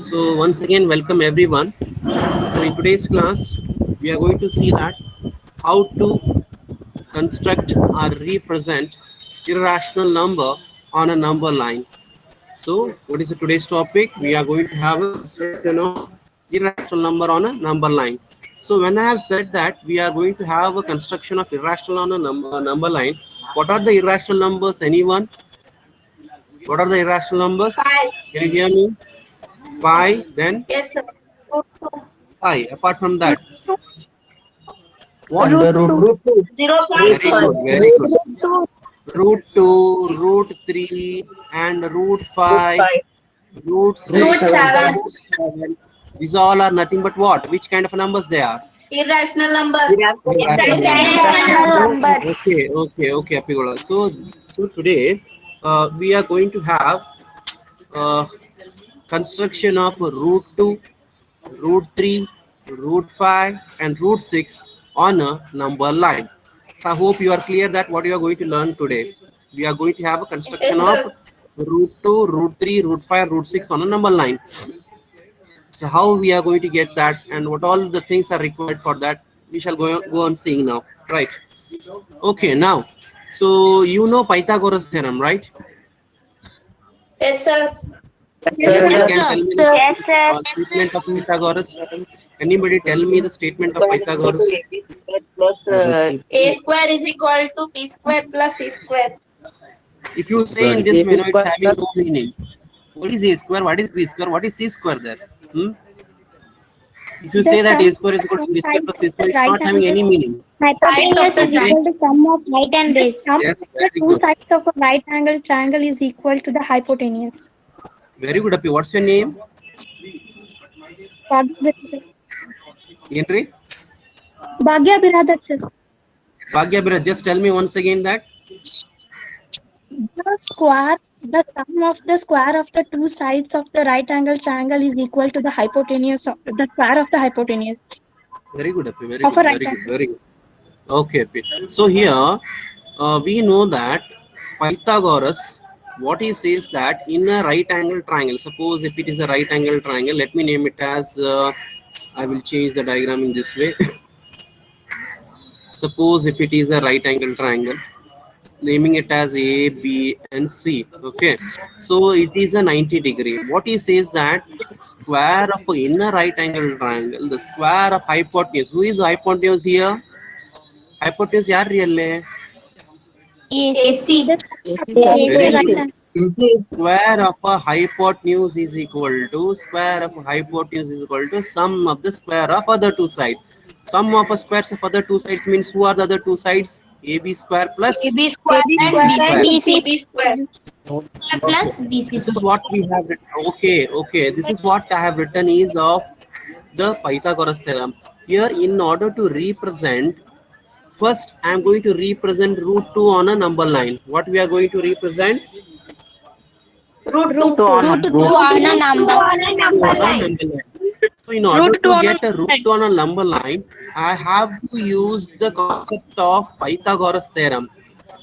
So once again, welcome everyone. So in today's class, we are going to see that how to construct or represent irrational number on a number line. So what is today's topic? We are going to have a construction of irrational number on a number line. So when I have said that we are going to have a construction of irrational on a number line, what are the irrational numbers? Anyone? What are the irrational numbers? Five. Can you hear me? Pi, then Yes, sir. pi. Apart from that, what? Root Under root 2. root 2. Very 0.5. good, very good. Root 2. Root 2, root 3, and root Root 5, 5. root Root 6, 7. root 7. These all are nothing but what? Which kind of numbers they are? Irrational number. Irrational Number. Okay, Apigola. So today we are going to have uh, construction of root 2, root 3, root 5, and root 6 on a number line. So I hope you are clear that what you are going to learn today. We are going to have a construction Yes, of sir. root 2, root 3, root 5, root 6 on a number line. So how we are going to get that and what all the things are required for that, we shall go on seeing now. Right. Okay, now, so you know Pythagoras theorem, right? Yes, sir. Anybody Yes, can sir. tell me the Yes, sir. statement of Pythagoras? Anybody tell me the statement of Pythagoras? plus A square is equal to B square plus C square. If you say in this manner, it's having no meaning. What is A square? What is B square? What is C square there? Hmm? If you The say that sum A of square is equal to two B square sides plus of C the square, it's right not having angle any meaning. hypotenuse is Okay. equal to sum of height and base. Sum Yes, of the very two good. sides of a right angle triangle is equal to the hypotenuse. Very good, Api. What's your name? Henry? Bhagya Birada, sir. Bhagya Bira, just tell me once again that. The sum of the square of the two sides of the right angle triangle is equal to the hypotenuse of the square of the hypotenuse Very good, Api. Very of a good, right very good, angle. very good. Okay, Api. So here we know that Pythagoras, what he says that in a right angle triangle, suppose if it is a right angle triangle, let me name it as, I will change the diagram in this way. Suppose if it is a right angle triangle, naming it as A, B, and C. Okay, so it is a 90-degree. What he says that square of in a right angle triangle, the square of hypotenuse. Who is hypotenuse here? Hypotenuse yaar really? AC. The Very right good. angle. Square of a hypotenuse is equal to square of a hypotenuse is equal to sum of the square of other two sides. Sum of a squares of other two sides means who are the other two sides? AB square plus AB square BC and square. BC square. Plus BC This is square. what we have written. Okay. This is what I have written is of the Pythagoras theorem. Here, in order to represent, first I am going to represent root 2 on a number line. What we are going to represent? Root Root 2. on Root 2 on a number. On a number line. So in order to get a root 2 on a number line, I have to use the concept of Pythagoras theorem.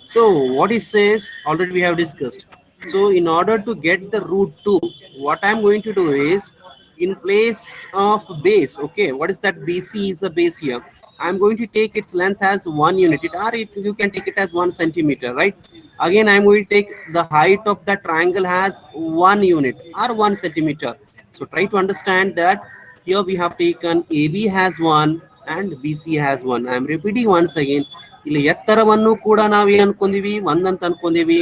So what it says, already we have discussed. So in order to get the root 2, what I'm going to do is, in place of base, okay, what is that? BC is a base here. I'm going to take its length as 1 unit, you can take it as 1 centimeter, right? Again, I'm going to take the height of the triangle as 1 unit or 1 centimeter. So try to understand that here we have taken AB has 1 and BC has 1. I'm repeating once again. ಇಲ್ಲಿ ಎತ್ತರವನ್ನು ಕೂಡ ನಾವು ಏನು ಅನ್ಕೊಂಡಿವಿ 1 ಅಂತ ಅನ್ಕೊಂಡಿವಿ.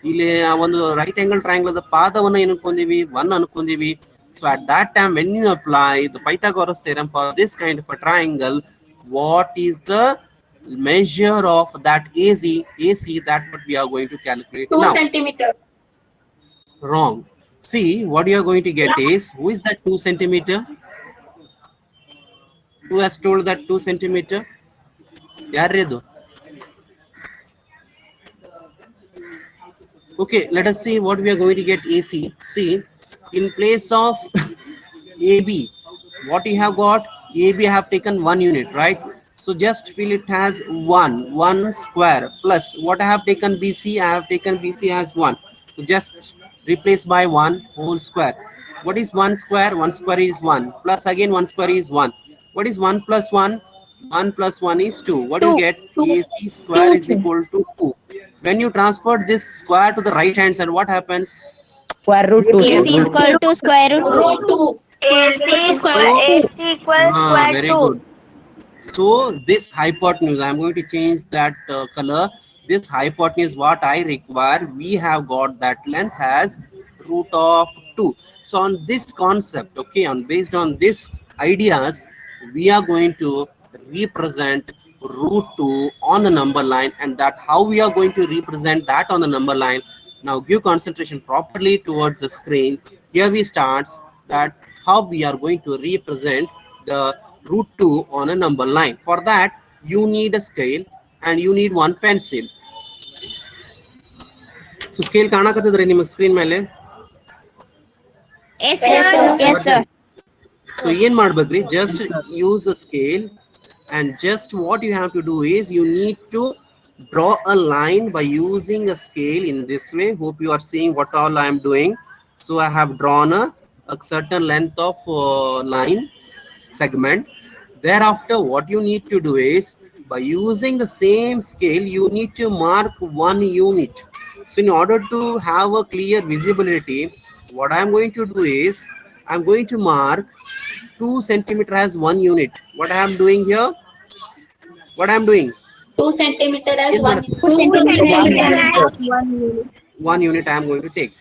ಇಲ್ಲಿ ಒಂದು right angle triangle ಪಾದವನ್ನು ಏನು ಅನ್ಕೊಂಡಿವಿ 1 ಅನ್ಕೊಂಡಿವಿ. So at that time when you apply the Pythagoras theorem for this kind of a triangle, what is the measure of that AC that what we are going to calculate 2 now? centimeter. Wrong. See, what you are going to get is, who is that 2 centimeter? Who has told that 2 centimeter? ಯಾರ್ದು? Okay, let us see what we are going to get AC. See, in place of AB, what you have got? AB I have taken 1 unit, right? So just fill it as 1 square plus what I have taken BC, I have taken BC as 1. So just replace by 1 whole square. What is 1 square? 1 square is 1. Plus again 1 square is 1. What is 1 plus 1? 1 plus 1 is 2. What do you get? AC square is equal to 2. When you transfer this square to the right hand side, what happens? Square root 2. AC is equal to square root 2. AC equals square Very 2. good. So this hypotenuse, I'm going to change that color. This hypotenuse, what I require, we have got that length as root of 2. So on this concept, okay, based on this ideas, we are going to represent root 2 on the number line, and that how we are going to represent that on the number line. Now give concentration properly towards the screen. Here we start that how we are going to represent the root 2 on a number line. For that you need a scale and you need one pencil. So scale ಕಾಣಕತ್ತಿದ್ರೆ ನಿಮ್ಮ screen ಮೇಲೆ? Yes sir. Yes sir. So ಏನ್ ಮಾಡ್ಬೇಕ್ರಿ, just use a scale, and just what you have to do is you need to draw a line by using a scale in this way. Hope you are seeing what all I am doing. So I have drawn a certain length of line segment. Thereafter what you need to do is, by using the same scale, you need to mark 1 unit. So in order to have a clear visibility, what I am going to do is I am going to mark 2 centimeter as 1 unit. What I am doing here? What I am doing? 2 centimeter as 1 1 unit I am going to take.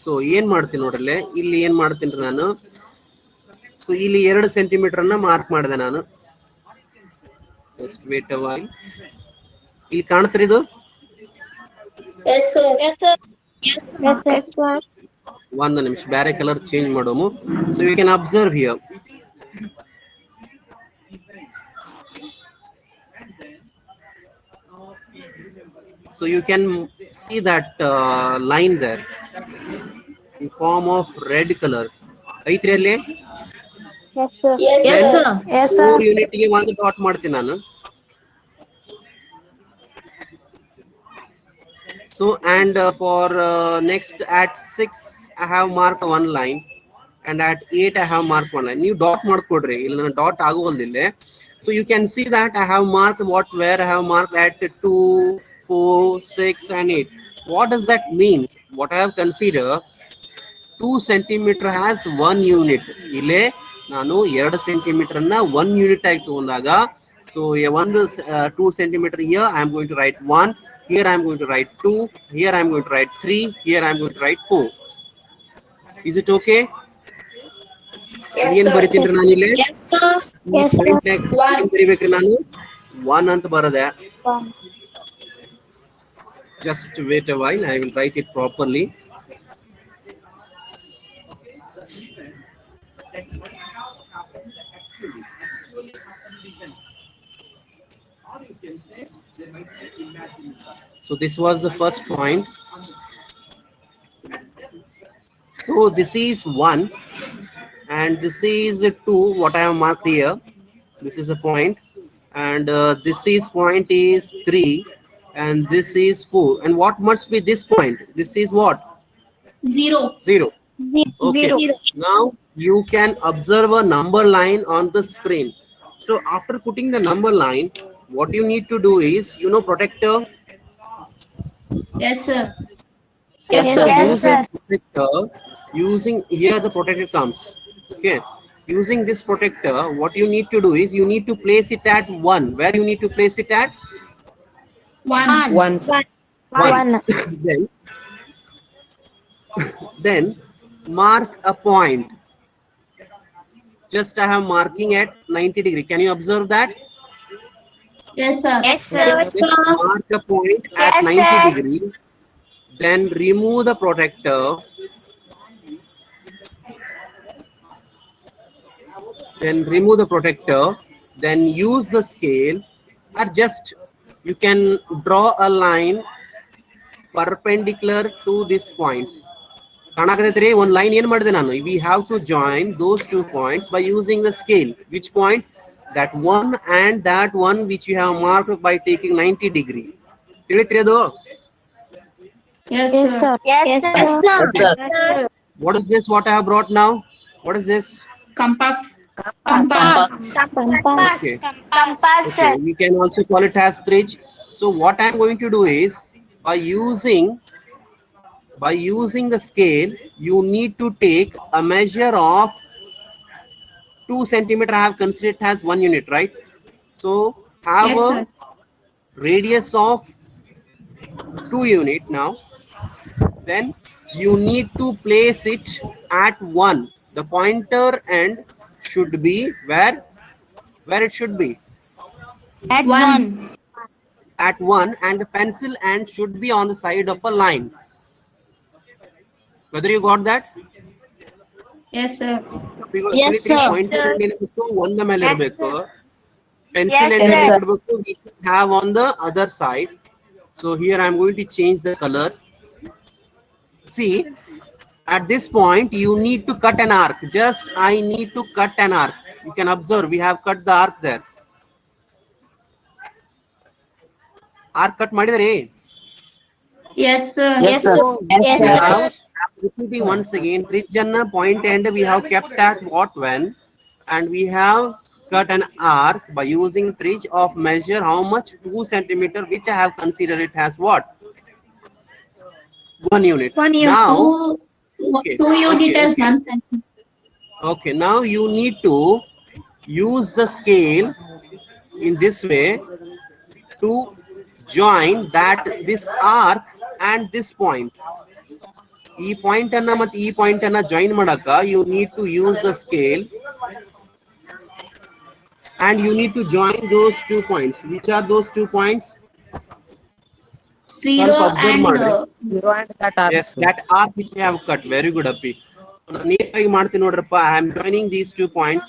So ಏನ್ ಮಾಡ್ತೀನಿ ನೋಡ್ರಲ್ಲೇ, ಇಲ್ಲಿ ಏನ್ ಮಾಡ್ತೀನಿ ನಾನು, so ಇಲ್ಲಿ 2 centimetre ಅನ್ನ mark ಮಾಡಿದೆ ನಾನು. Just wait a while. ಇಲ್ಲಿ ಕಾಣ್ತೀರಿ ಇದು? Yes sir. Yes sir. Yes sir. ಒಂದು ನಿಮಿಷ ಬೇರೆ ಕಲರ್ ಚೇಂಜ್ ಮಾಡೋಮು. So you can observe here. So you can see that line there in form of red color. ಐತ್ರಿ ಅಲ್ಲಿ? Yes sir. Yes sir. Yes sir. 4 unit ಗೆ ಒಂದು dot ಮಾಡ್ತೀನಿ ನಾನು. So and for next at 6 I have marked one line, and at 8 I have marked one line. ನೀವು dot ಮಾಡ್ಕೊಡ್ರಿ, ಇಲ್ಲಿ ನನ್ನ dot ಆಗೋದಿಲ್ಲ. So you can see that I have marked where I have marked at 2, 4, 6 and 8. What does that mean? What I have considered 2 centimeter has 1 unit. ಇಲ್ಲೇ ನಾನು 2 centimetre ಅನ್ನ 1 unit ಆಗಿ ತಗೊಂಡಾಗ, so ಒಂದು 2 centimeter here I am going to write 1, here I am going to write 2, here I am going to write 3, here I am going to write 4. Is it okay? ಏನ್ ಬರಿತೀನಿ ನಾನು ಇಲ್ಲಿ? Yes sir. ಏನ್ ಬರಿಬೇಕ್ರಿ ನಾನು? 1 ಅಂತ ಬರದೆ. Just wait a while, I will write it properly. So this was the first point. So this is 1 and this is 2, what I have marked here. This is a point, and this is point is 3, and this is 4. And what must be this point? This is what? 0. 0. Okay. Zero. Now you can observe a number line on the screen. So after putting the number line, what you need to do is, you know, protector. Yes sir. Yes, So sir. using protector, using here the protector comes. Okay. Using this protector, what you need to do is you need to place it at 1. Where you need to place it at? 1. 1. 1. Then mark a point. Just I have marking at 90 degree. Can you observe that? Yes sir. Yes Just mark a point at Yes, 90 sir. degree. Then remove the protector. Then remove the protector. Then use the scale, or just you can draw a line perpendicular to this point. ಕಾಣಕತ್ತೈತ್ರಿ ಒಂದು line ಏನ್ ಮಾಡಿದೆ ನಾನು? We have to join those 2 points by using the scale. Which point? That one and that one which you have marked by taking 90 degree. ತಿಳಿತ್ರಿ ಅದು? Yes Yes sir. sir. Yes sir. Yes, sir. What is this? What I have brought now? What is this? Compass. Compass. Okay. Compass, Okay, sir. we can also call it as tridge. So what I'm going to do is by using the scale, you need to take a measure of 2 centimeter. I have considered it as 1 unit, right? So have Yes, a sir. radius of 2 unit now. Then you need to place it at 1. The pointer end should be where it should be, At One. at 1, and the pencil end should be on the side of a line. Whether you got that? Yes, sir. Because Yes, sir. pointer end ಏನಬೇಕು ಒಂದ ಮೇಲೆ ಇರಬೇಕು, pencil Yes, end sir. ಇರಬೇಕು, we should have on the other side. So here I'm going to change the color. See, at this point you need to cut an arc. Just I need to cut an arc. You can observe we have cut the arc there. Arc cut ಮಾಡಿದ್ರಿ? Yes, sir. Yes, sir. So Yes, we sir. have, repeating once again, tridge and point end we have kept at what when, and we have cut an arc by using tridge of measure how much, 2 centimeter, which I have considered it as what, 1 unit. 1 unit. Now Two, two unit okay, as okay. 1 centimeter. Okay, now you need to use the scale in this way to join that this arc and this point. ಈ point ಅನ್ನ ಮತ್ತೆ ಈ point ಅನ್ನ join ಮಾಡಕ you need to use the scale and you need to join those 2 points. Which are those 2 points? Zero observe and ಮಾಡ್ರಿ. 0 and that arc. Yes, that arc which we have cut. Very good, Appi. So ನಾನು ನೀಟಾಗಿ ಮಾಡ್ತೀನಿ ನೋಡ್ರಪ್ಪ. I am joining these 2 points.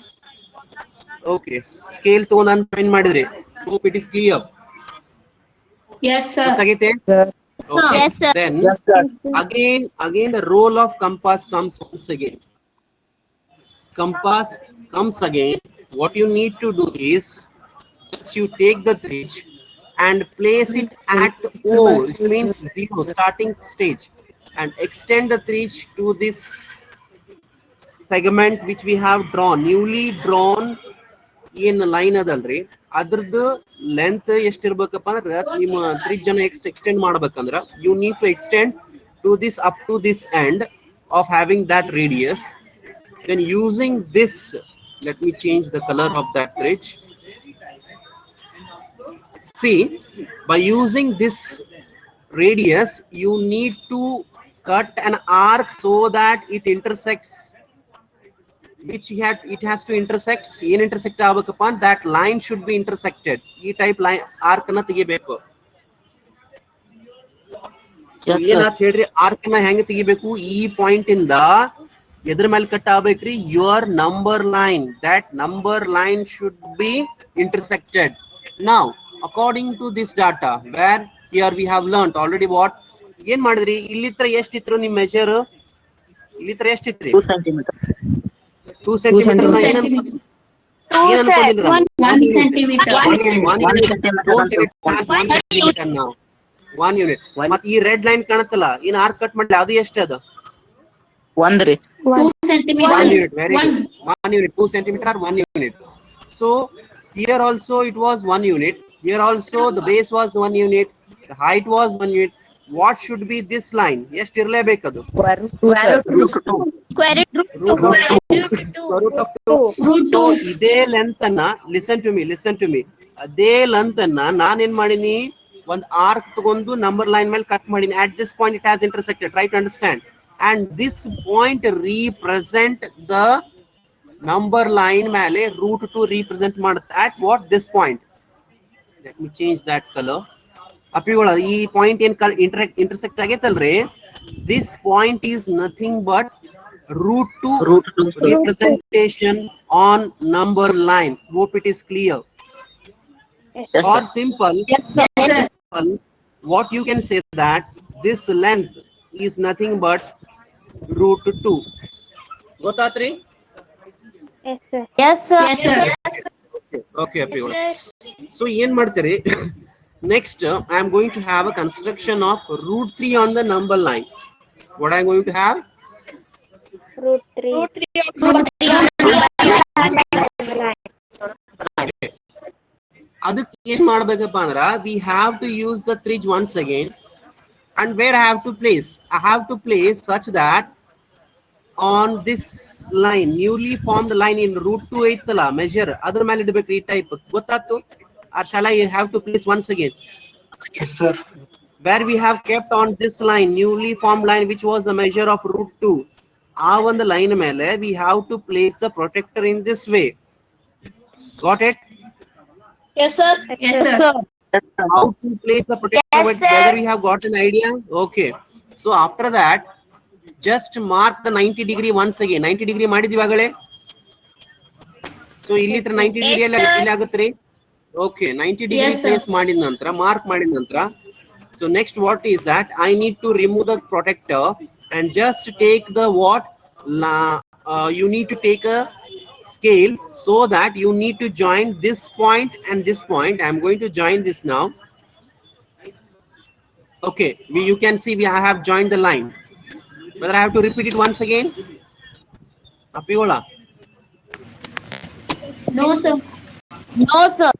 Okay, scale ತಗೊಂಡು ನಾನು join ಮಾಡಿದ್ರಿ. Hope it is clear. yes, sir. ಗೊತ್ತಾಗೈತೆ? Sir. Okay. Yes, sir. Then Yes, sir. again the role of compass comes once again. Compass comes again. What you need to do is just you take the tridge and place it at O, which means 0, starting stage, and extend the tridge to this segment which we have drawn, newly drawn in line adalri. ಅದ್ರದ್ದು length ಎಷ್ಟಿರ್ಬೇಕಪ್ಪ ಅಂದ್ರೆ ನಿಮ್ಮ ತ್ರಿಜ್ಯ extend ಮಾಡ್ಬೇಕಂದ್ರ you need to extend to this up to this end of having that radius. Then using this, let me change the color of that bridge. See, by using this radius you need to cut an arc so that it intersects, which it has to intersect. ಏನ್ intersect ಆಗಬೇಕಪ್ಪ, that line should be intersected. ಈ type line arc ಅನ್ನ ತೆಗಿಬೇಕು. Yes, sir. ಏನಾತ್ ಹೇಳ್ರಿ, arc ಅನ್ನ ಹೆಂಗ್ ತೆಗಿಬೇಕು, ಈ point ಇಂದ ಎದ್ರ ಮೇಲೆ cut ಆಗ್ಬೇಕ್ರಿ, your number line. That number line should be intersected. Now according to this data, where here we have learnt already what, ಏನ್ ಮಾಡಿದ್ರಿ, ಇಲ್ಲಿತ್ರ ಎಷ್ಟಿತ್ತು ನಿಮ್ ಮೆಜರ್, ಇಲ್ಲಿತ್ರ ಎಷ್ಟಿತ್ರಿ, 2 centimeter. 2 centimeter. centimeter. ಏನ್ ಅನ್ಕೊಂಡಿದ್ರಿ? ಏನ್ ಅನ್ಕೊಂಡಿದ್ರಿ? 1 centimeter. 1 unit. centimeter. Don't take it as 1 centimeter now. 1 unit. ಮತ್ತೆ ಈ red line ಕಾಣುತ್ತಲ್ಲ, ಏನ್ arc cut ಮಾಡ್ಲಿ, ಅದು ಎಷ್ಟು ಅದು? 1 ರೀ. 2 centimeter. 1 unit. Very One. good. 1 unit. 2 centimeter, 1 unit. So here also it was 1 unit. Here also the base was 1 unit. The height was 1 unit. What should be this line? ಎಷ್ಟು ಇರಲೇಬೇಕದು? Square root 2. Square root Root of 2. Square root of 2. Root So 2. ಇದೇ length ಅನ್ನ, listen to me, ಅದೇ length ಅನ್ನ ನಾನು ಏನ್ ಮಾಡೀನಿ, ಒಂದು arc ತಗೊಂಡು ನಂಬರ್ ಲೈನ್ ಮೇಲೆ ಕಟ್ ಮಾಡೀನಿ. At this point it has intersected. Try to understand. And this point represent the number line ಮೇಲೆ root 2 represent ಮಾಡುತ್ತೆ. At what? This point. Let me change that color. ಅಪ್ಪಿಗಳ ಈ point ಏನ್ intersect ಆಗೈತಲ್ರಿ, this point is nothing but root 2 representation on number line. Hope it is clear. Yes, Or sir. simple, what you can say that this length is nothing but root 2. ಗೊತ್ತಾತ್ರಿ? Yes, sir. Yes, sir. Yes, sir. Okay, ಅಪ್ಪಿಗಳ. So ಏನ್ ಮಾಡ್ತೀರಿ, next I am going to have a construction of root 3 on the number line. What I am going to have? Root 3. Root ಮಾಡ್ಬೇಕಪ್ಪ ಅಂದ್ರ we have to use the tridge once again. And where I have to place? I have to place such that on this line, newly formed line in root 2 ಐತಲ್ಲ measure, ಅದ್ರ ಮೇಲೆ ಇಡಬೇಕು ಈ type. ಗೊತ್ತಾಯ್ತು? Or shall I have to place once again? Yes, sir. Where we have kept on this line, newly formed line, which was the measure of root 2. ಆ ಒಂದು line ಮೇಲೆ we have to place the protector in this way. Got it? Yes, sir. Yes, sir. How to place the protector? Yes, Whether sir. we have got an idea? Okay. So after that, just mark the 90 degree once again. 90 degree ಮಾಡಿದ್ವಿ ಆಗಲೇ. So ಇಲ್ಲಿ 90 degree Yes, sir. ಇಲ್ಲಿ ಆಗುತ್ತ್ರಿ. Okay, 90 degree Yes, sir. place ಮಾಡಿದ ನಂತರ mark ಮಾಡಿದ ನಂತರ, so next what is that? I need to remove the protector and just take the what? You need to take a scale so that you need to join this point and this point. I am going to join this now. Okay, you can see I have joined the line. Whether I have to repeat it once again? Apiola. No, sir. No, sir.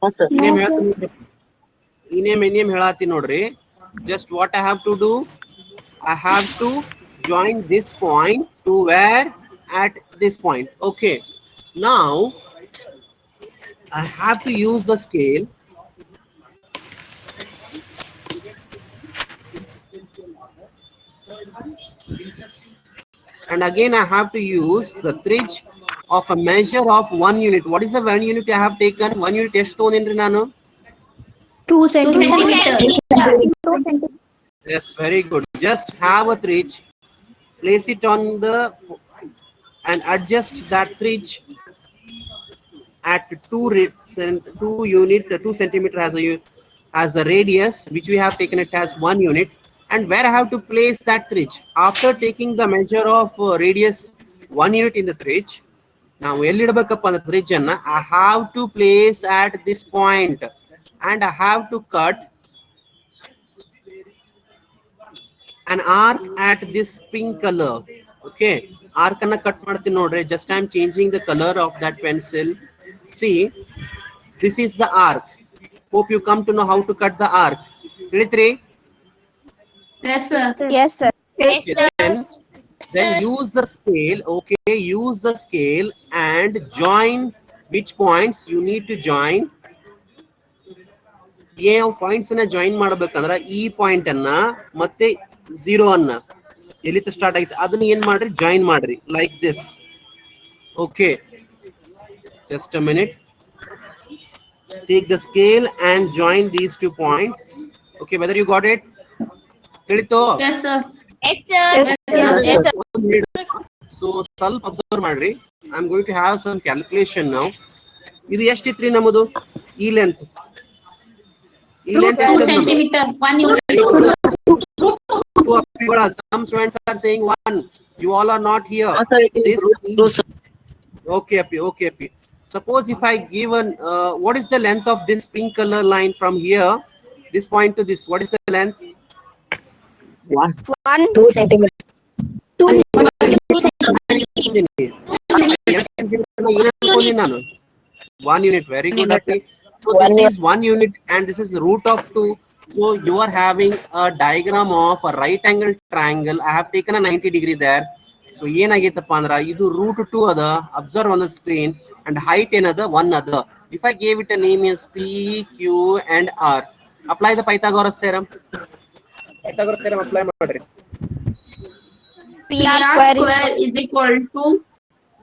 Name helati nodri. Just what I have to do? I have to join this point to where? At this point. Okay. Now I have to use the scale. And again I have to use the tridge of a measure of 1 unit. What is the 1 unit I have taken? 1 unit ಎಷ್ಟು ತಗೊಂಡಿನ್ರಿ ನಾನು? 2 2 centimeters. centimeters. Yes, very good. Just have a tridge, place it on the and adjust that tridge at 2 centimeter as a radius, which we have taken it as 1 unit. And where I have to place that tridge? After taking the measure of radius 1 unit in the tridge, now ellidabekappa the tridge anna I have to place at this point, and I have to cut an arc at this pink color. Okay, arc anna cut ಮಾಡ್ತೀನಿ ನೋಡ್ರಿ. Just I am changing the color of that pencil. See, this is the arc. Hope you come to know how to cut the arc. ತಿಳಿತ್ರಿ? Yes, sir. Yes, sir. Okay, then use the scale. Okay, use the scale and join which points you need to join. ಯಾವ points ಅನ್ನ join ಮಾಡಬೇಕಂದ್ರ ಈ point ಅನ್ನ ಮತ್ತೆ 0 ಅನ್ನ ಎಲ್ಲಿಂದ start ಆಗಿದೆ ಅದನ್ನ ಏನ್ ಮಾಡ್ರಿ, ಜಾಯಿನ್ ಮಾಡ್ರಿ like this. Okay, just a minute. Take the scale and join these 2 points. Okay, whether you got it? ತಿಳಿತೋ? Yes, sir. Yes, sir. Yes, sir. So ಸ್ವಲ್ಪ observe ಮಾಡ್ರಿ. I am going to have some calculation now. ಇದು ಎಷ್ಟಿತ್ರಿ ನಮ್ಮದು ಈ length? ಈ length 2 ಎಷ್ಟು ನಮ್ಮದು? centimeters. 1 unit. Some students are saying 1. You all are not here. Sir, it is This root 2, sir. Okay, Api. Suppose if I given what is the length of this pink color line from here, this point to this? What is the length? 2 centimeters. 2 ನಾನು 1 unit. Very good, Api. So this is 1 unit and this is root of 2. So you are having a diagram of a right angle triangle. I have taken a 90 degree there. So ಏನಾಗೈತಪ್ಪ ಅಂದ್ರ ಇದು root 2 ಅದ. Observe on the screen, and height ಏನದ 1 ಅದ. If I gave it a name as P, Q and R, apply the Pythagoras theorem. Pythagoras theorem apply ಮಾಡ್ರಿ. PR square is equal to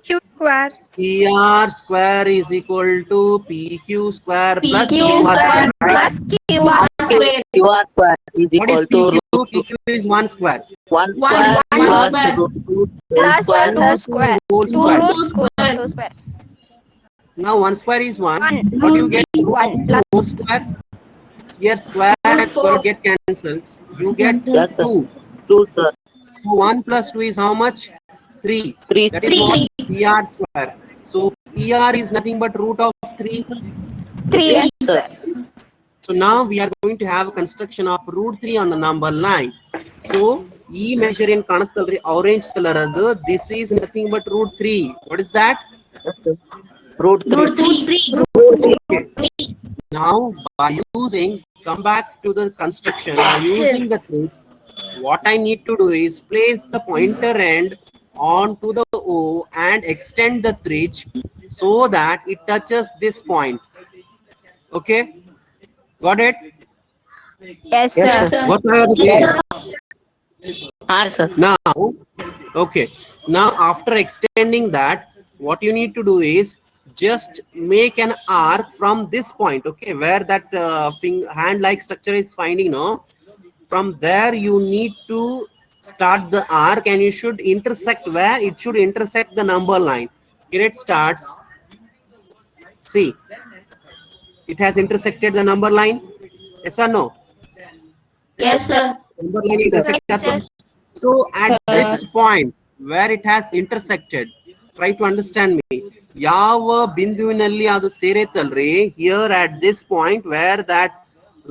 Q square. PR square is equal to PQ square plus PQ QR square square, right? plus QR square. QR square is What is equal to PQ? PQ is 1 square. 1 One square square plus root 2 Plus square. the square. Whole 2 square. root square. 2 square. Now 1 square is 1. 1. What do you get? 1 plus. Whole square. Here square and square get cancels. You get Yes, sir. 2. 2, sir. So 1 plus 2 is how much? 3. 3. That is what PR square. So PR is nothing but root of 3. 3. Yes, sir. So now we are going to have a construction of root 3 on the number line. So E measure in ಕಾಣಿಸ್ತಲ್ರಿ orange color ಅದು, this is nothing but root 3. What is that? Yes, sir. Root 3. root 3. Okay. Now, by using, come back to the construction, by using the thing, what I need to do is place the pointer end onto the O and extend the thread so that it touches this point. Okay, got it? Yes, Yes, sir. sir. What are the Sir. now? Okay, now after extending that, what you need to do is just make an arc from this point. Okay, where that hand like structure is finding, no, from there you need to start the arc and you should intersect where it should intersect the number line. Here it starts. See, it has intersected the number line. Yes or no? Yes, sir. Number line intersected. Yes, sir. So at this point where it has intersected, try to understand me. ಯಾವ ಬಿಂದುವಿನಲ್ಲಿ ಅದು ಸೇರೈತಲ್ರಿ, here at this point where that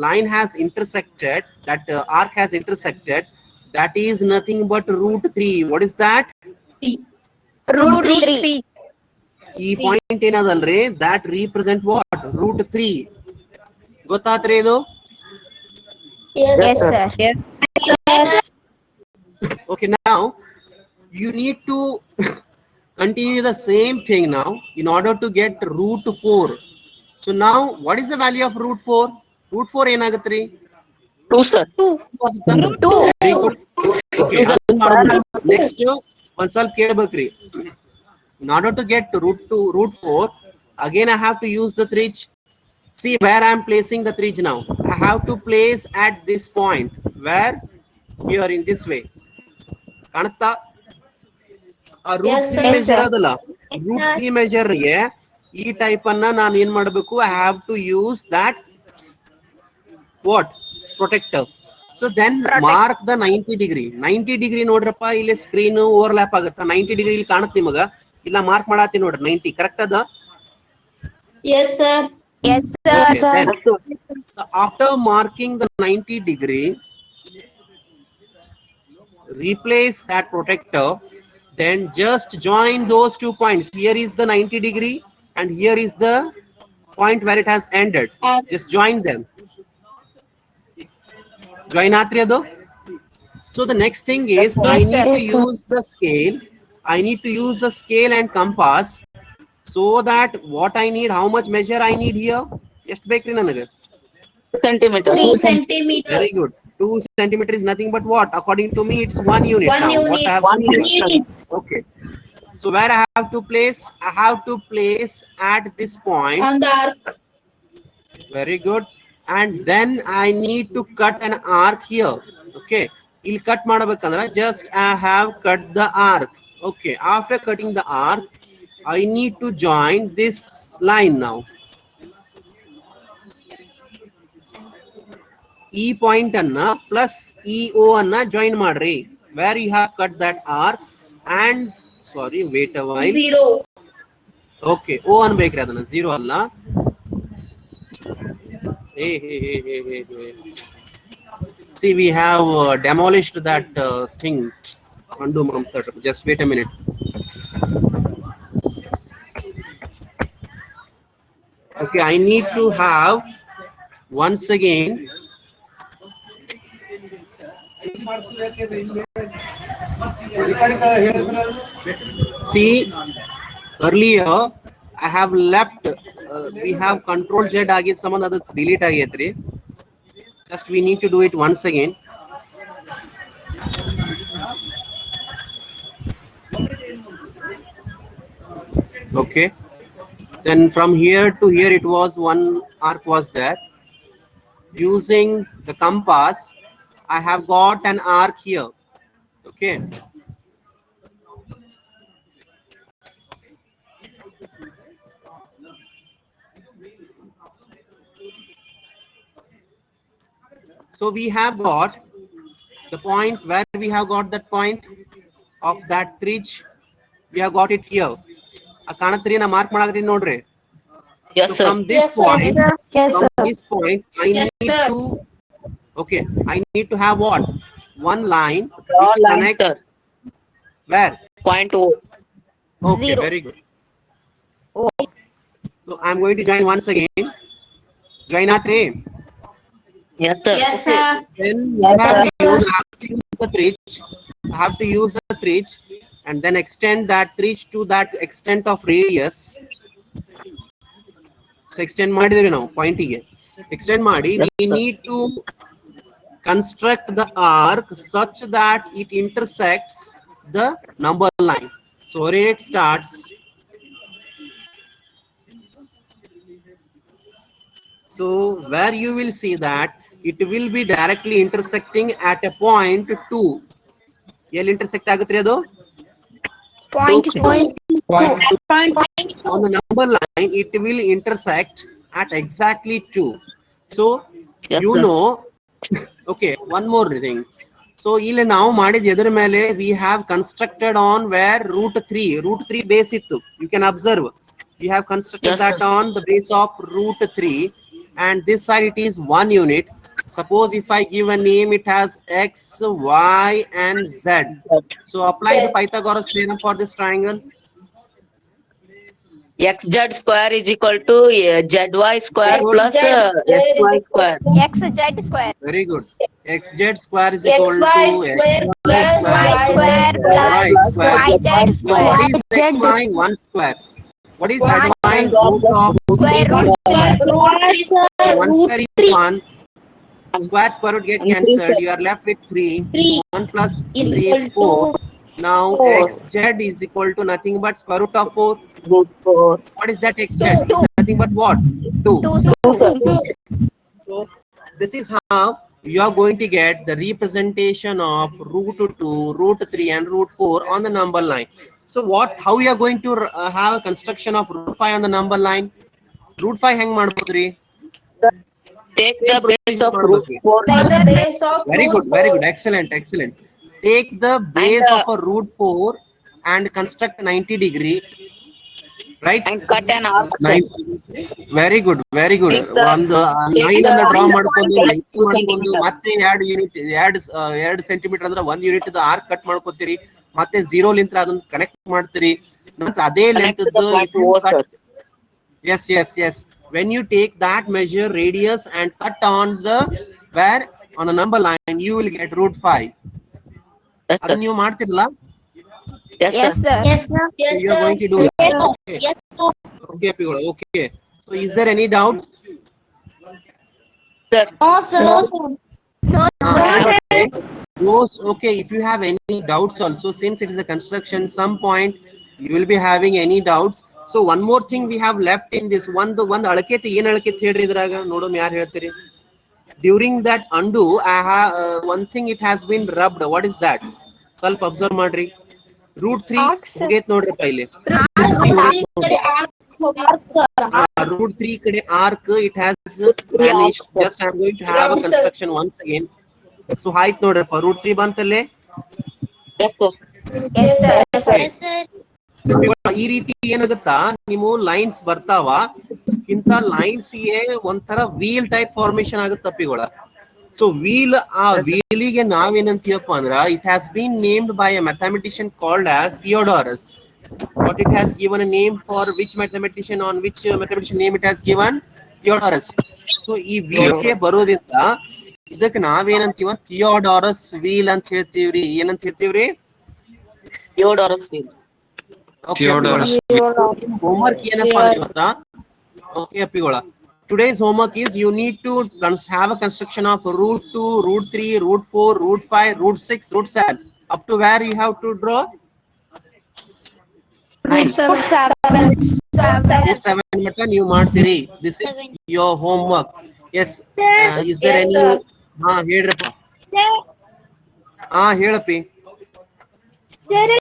line has intersected, that arc has intersected, that is nothing but root 3. What is that? Root 3. ಈ point ಏನದಲ್ರಿ, that represent what? root 3. ಗೊತ್ತಾತ್ರಿ ಇದು? Yes, sir. Okay, now you need to continue the same thing now in order to get root 4. So now what is the value of root 4? root 4 ಏನಾಗತ್ರಿ? 2, sir. 2. Very good. Okay, ಅದನ್ನ ಮಾಡೋಣ. Next ಒಂದ್ ಸ್ವಲ್ಪ ಕೇಳ್ಬೇಕ್ರಿ. In order to get root 4, again I have to use the thread. See where I am placing the thread now. I have to place at this point. Where? Here in this way. ಕಾಣುತ್ತಾ? ಆ root Yes, 3 sir. measure ಅದಲ್ಲ, root 3 measure ಗೆ ಈ type ಅನ್ನ ನಾನು ಏನ್ ಮಾಡಬೇಕು? I have to use that what? Protector. So then mark the 90 degree. 90 degree ನೋಡ್ರಪ್ಪ, ಇಲ್ಲಿ ಸ್ಕ್ರೀನ್ ಓವರ್ಲ್ಯಾಪ್ ಆಗುತ್ತಾ? 90 degree ಇಲ್ಲಿ ಕಾಣುತ್ತೆ ನಿಮಗ, ಇಲ್ಲ ಮಾರ್ಕ್ ಮಾಡಾತಿ ನೋಡ್ರಿ. 90 ಕರೆಕ್ಟ್ ಅದ? Yes, sir. Yes, sir. Okay, then so after marking the 90 degree, replace that protector, then just join those 2 points. Here is the 90 degree and here is the point where it has ended. Just join them. Join atriado. So the next thing is I need to use the scale. I need to use the scale and compass so that what I need, how much measure I need here. Just bekri nanaga. Centimeter. 2 centimeter. Very good. 2 centimeter is nothing but what? According to me, it's 1 unit. 1 Now, unit. what I have to do? Okay. So where I have to place? I have to place at this point. On the arc. Very good. And then I need to cut an arc here. Okay. I'll cut ಮಾಡಬೇಕಂದ್ರೆ just I have cut the arc. Okay. After cutting the arc, I need to join this line now. E point anna plus EO anna join ಮಾಡ್ರಿ. Where you have cut that arc and sorry, wait a while. 0. Okay, O ಅನ್ಬೇಕ್ರಿ ಅದನ್ನ, 0 ಅಲ್ಲ. Hey. See, we have demolished that thing. Undo Mamta. Just wait a minute. Okay, I need to have once again. See, earlier I have left. We have Control Z agit someone other delete agitri. Just we need to do it once again. Okay. Then from here to here it was one arc was there. Using the compass, I have got an arc here. Okay. So we have got the point where we have got that point of that thread. We have got it here. ಆ ಕಾಣತ್ರಿ ನಾ mark ಮಾಡಾಕತ್ತೀನಿ ನೋಡ್ರಿ. Yes, So sir. from this point, Yes, from sir. this point, I Yes, need sir. to, okay, I need to have what? One line Draw which line, connects sir. where? Point O. Okay, 0. very good. So I'm going to join once again. Join 3. Yes, sir. Yes, sir. Then Yes, I have sir. to use the treach. I have to use the treach and then extend that treach to that extent of radius. So extend ಮಾಡಿದೀವಿ ನಾವು ಪಾಯಿಂಟಿಗೆ. Extend ಮಾಡಿ, Yes, we sir. need to construct the arc such that it intersects the number line. So where it starts, so where you will see that it will be directly intersecting at a point 2. ಎಲ್ಲಿ intersect ಆಗುತ್ತೆ ಅದು? Point On the number line, it will intersect at exactly 2. So Yes, you sir. know, okay, one more thing. So ಇಲ್ಲಿ ನಾವು ಮಾಡಿದ ಎದರ ಮೇಲೆ we have constructed on where root 3 base ಇತ್ತು. You can observe. We have constructed Yes, that sir. on the base of root 3 and this side it is 1 unit. Suppose if I give a name, it has x, y and z. So apply the Pythagoras theorem for this triangle. XZ square is equal to ZY square Good. plus XY square. XZ square. Very good. Xz square is equal to XY x square plus Y square y plus square. YZ Now, square. what is xy? 1 square. What is zy? Root of Square root square. Root 3 square. 1 square is 1. Square would get cancelled. You are left with 3. 3 1 plus is 3 is equal 4. Now 4. xz is equal to nothing but square root of 4. Root 4. What is that xz? Two. Nothing but what? 2. 2 sir. So this is how you are going to get the representation of root 2, root 3 and root 4 on the number line. So how you are going to have a construction of root 5 on the number line? Root 5 hang ಮಾಡ್ಬೋದ್ರಿ? Take Same the base procedure of root ಮಾಡ್ಬೋದ್ರಿ. 4. Take the base of Very root good, very 4. good, excellent. Take the base And, of a root 4 and construct 90 degree, right? And cut an arc. Very good. Take the- ಒಂದು line ಅನ್ನ draw ಮಾಡ್ಕೊಂಡು ಮತ್ತೆ 2 unit 2 centimetre ಅಂದ್ರೆ 1 unit arc cut ಮಾಡ್ಕೊತೀರಿ, ಮತ್ತೆ 0 ಲಿಂತ್ರ ಅದನ್ನ connect ಮಾಡ್ತೀರಿ, ನಂತರ ಅದೇ Connect length to the point O, sir. yes. When you take that measure radius and cut on the where on the number line, you will get root 5. Yes, ಅದನ್ನ sir. ನೀವು ಮಾಡ್ತಿರಲ್ಲ? Yes, Yes sir. sir. Yes, sir. Yes, You are sir. going to do it. Yes, sir. Okay. Yes, sir. Okay. So is there any doubt? Sir. No, sir. No, sir. No sir. Okay. If you have any doubts also, since it is a construction, some point you will be having any doubts. So one more thing we have left in this one ಅಳಕೇತಿ ಏನ್ ಅಳಕೇತಿ ಹೇಳ್ರಿ ಇದ್ರಾಗ ನೋಡೋಣ ಯಾರು ಹೇಳ್ತೀರಿ? During that undo, I have one thing, it has been rubbed. What is that? ಸ್ವಲ್ಪ observe ಮಾಡ್ರಿ. root 3 Arc, sir. ಮುಗೇತ್ ನೋಡ್ರಪ್ಪ ಇಲ್ಲಿ. root 3 ಕಡೆ arc, it has vanished. Just I am going to have a construction once again. So height ನೋಡ್ರಪ್ಪ, root 3 ಬಂತಲ್ಲೇ. Yes, sir. Yes sir. Yes, sir. ಈ ರೀತಿ ಏನಾಗುತ್ತಾ, ನೀವು lines ಬರ್ತಾವ, ಇಂತ ಲೈನ್ಸ್ ಗೆ ಒಂಥರ ವೀಲ್ ಟೈಪ್ ಫಾರ್ಮೇಶನ್ ಆಗುತ್ತೆ ತಪ್ಪಿಗಳ. ಸೊ ವೀಲ್, ಆ ವೀಲಿಗೆ ನಾವೇನಂತೀವಪ್ಪ ಅಂದ್ರ, it has been named by a mathematician called as Theodorus. What it has given a name for which mathematician, on which mathematician name it has given? Theodorus. So ಈ wheel shape ಬರೋದ್ರಿಂದ ಇದಕ್ಕೆ ನಾವೇನಂತೀವ, ಥಿಯೋಡಾರಸ್ wheel ಅಂತ ಹೇಳ್ತೀವ್ರಿ. ಏನಂತ ಹೇಳ್ತೀವ್ರಿ? Theodorus wheel. Homework ಏನಪ್ಪಾ ಅಂದ್ರೆ ಗೊತ್ತಾ? Okay ಅಪ್ಪಿಗಳ, today's homework is you need to have a construction of root 2, root 3, root 4, root 5, root 6, root 7. Up to where you have to draw? Root 7. root 7 ಮಟ್ಟ ನೀವು ಮಾಡ್ತೀರಿ. This is your homework. Yes. Is there Yes, any? sir. ಹೇಳ್ರಪ್ಪ. ಹೇಳಪ್ಪಿ.